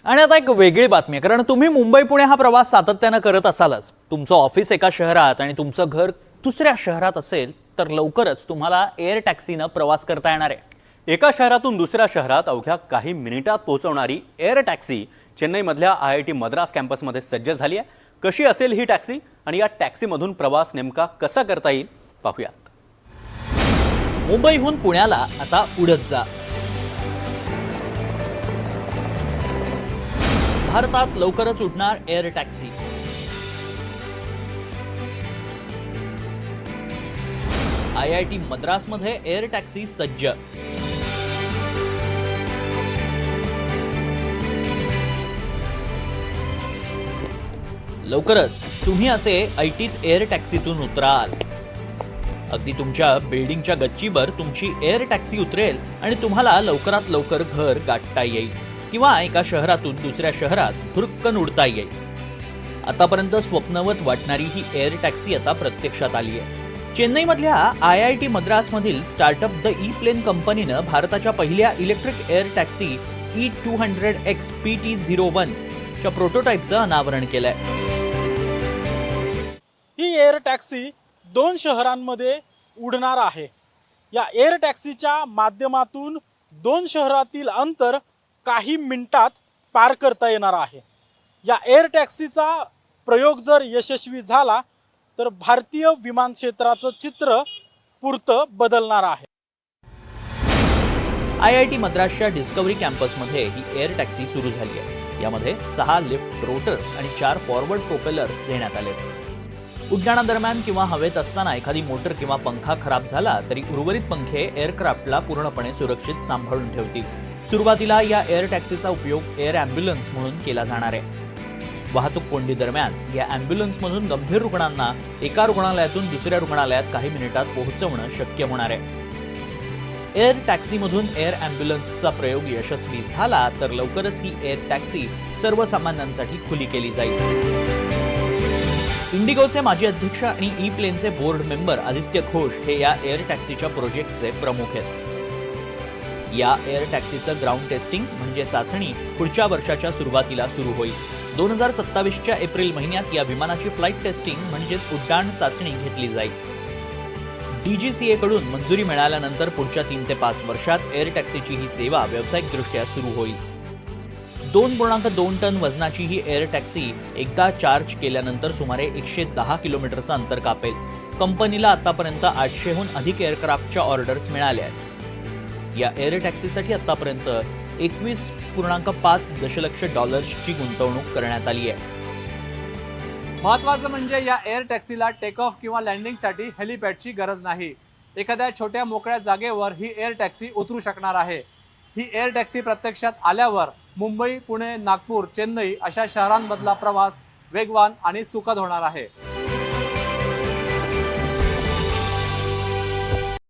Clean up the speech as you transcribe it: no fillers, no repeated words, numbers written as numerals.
आणि आता एक वेगळी बातमी आहे, कारण तुम्ही मुंबई पुणे हा प्रवास सातत्यानं करत असालच. तुमचं ऑफिस एका शहरात आणि तुमचं घर दुसऱ्या शहरात असेल तर लवकरच तुम्हाला एअर टॅक्सीनं प्रवास करता येणार आहे. एका शहरातून दुसऱ्या शहरात अवघ्या काही मिनिटात पोहोचवणारी एअर टॅक्सी चेन्नईमधल्या IIT मद्रास कॅम्पसमध्ये सज्ज झाली आहे. कशी असेल ही टॅक्सी आणि या टॅक्सीमधून प्रवास नेमका कसा करता येईल पाहूयात. मुंबईहून पुण्याला आता उडत जा. भारतात लवकरच उडणार एअर टॅक्सी. IIT मद्रासमध्ये एअर टॅक्सी सज्ज. लवकरच तुम्ही असे ऐटीत एअर टॅक्सीतून उतराल. अगदी तुमच्या बिल्डिंगच्या गच्चीवर तुमची एअर टॅक्सी उतरेल आणि तुम्हाला लवकरात लवकर घर गाठता येईल किंवा एका शहरातून दुसऱ्या शहरात फुरक्कन उडता येईल. आतापर्यंत स्वप्नवत वाटणारी ही एअर टॅक्सी आता प्रत्यक्षात आली आहे. चेन्नईमधल्या IIT मद्रासमधील स्टार्टअप द ई-प्लेन कंपनीनं भारताच्या पहिल्या electric air taxi E200X PT01 च्या प्रोटोटाईपचं अनावरण केलंय. ही एअर टॅक्सी 2 शहरांमध्ये उडणार आहे. या एअर टॅक्सीच्या माध्यमातून 2 शहरातील अंतर काही मिनिटात पार करता येणार आहे. या एअर टॅक्सीचा प्रयोग जर यशस्वी झाला तर भारतीय विमान क्षेत्राचं चित्र पुरतं बदलणार आहे. IIT मद्रासच्या डिस्कवरी कॅम्पसमध्ये ही एअर टॅक्सी सुरू झाली आहे. यामध्ये 6 लिफ्ट रोटर्स आणि 4 फॉरवर्ड प्रोपेलर्स देण्यात आले. उड्डाणादरम्यान किंवा हवेत असताना एखादी मोटर किंवा पंखा खराब झाला तरी उर्वरित पंखे एअरक्राफ्टला पूर्णपणे सुरक्षित सांभाळून ठेवतील. सुरुवातीला या एअर टॅक्सीचा उपयोग एअर ॲम्ब्युलन्स म्हणून केला जाणार आहे. वाहतूक कोंडी दरम्यान या ॲम्ब्युलन्समधून गंभीर रुग्णांना एका रुग्णालयातून दुसऱ्या रुग्णालयात काही मिनिटात पोहोचवणं शक्य होणार आहे. एअर टॅक्सीमधून एअर ॲम्ब्युलन्सचा प्रयोग यशस्वी झाला तर लवकरच ही एअर टॅक्सी सर्वसामान्यांसाठी खुली केली जाईल. इंडिगोचे माजी अध्यक्ष आणि ई-प्लेनचे बोर्ड मेंबर आदित्य घोष हे या एअर टॅक्सीच्या प्रोजेक्टचे प्रमुख आहेत. या एअर टॅक्सीचं ग्राउंड टेस्टिंग म्हणजे चाचणी पुढच्या वर्षाच्या सुरुवातीला सुरू होईल. 2027च्या एप्रिल महिन्यात या विमानाची फ्लाईट टेस्टिंग म्हणजेच उड्डाण चाचणी घेतली जाईल. DGCA कडून मंजुरी मिळाल्यानंतर पुढच्या 3 ते 5 वर्षात एअर टॅक्सीची ही सेवा व्यावसायिकदृष्ट्या सुरू होईल. 2.2 टन वजनाची ही एअर टॅक्सी एकदा चार्ज केल्यानंतर सुमारे 110 किलोमीटरचं अंतर कापेल. कंपनीला आतापर्यंत 800हून अधिक एअरक्राफ्टच्या ऑर्डर्स मिळाल्या आहेत. या एअर टॅक्सीसाठी आतापर्यंत $21.5 दशलक्ष ची गुंतवणूक करण्यात आली आहे. महत्त्वाचं म्हणजे या एअर टॅक्सीला टेक ऑफ किंवा लँडिंगसाठी हेलिपॅडची गरज नाही. एखाद्या छोट्या मोकळ्या जागेवर ही एअर टॅक्सी उतरू शकणार आहे. ही एअर टॅक्सी प्रत्यक्षात आल्यावर मुंबई, पुणे, नागपूर, चेन्नई अशा शहरांमधला प्रवास वेगवान आणि सुखद होणार आहे.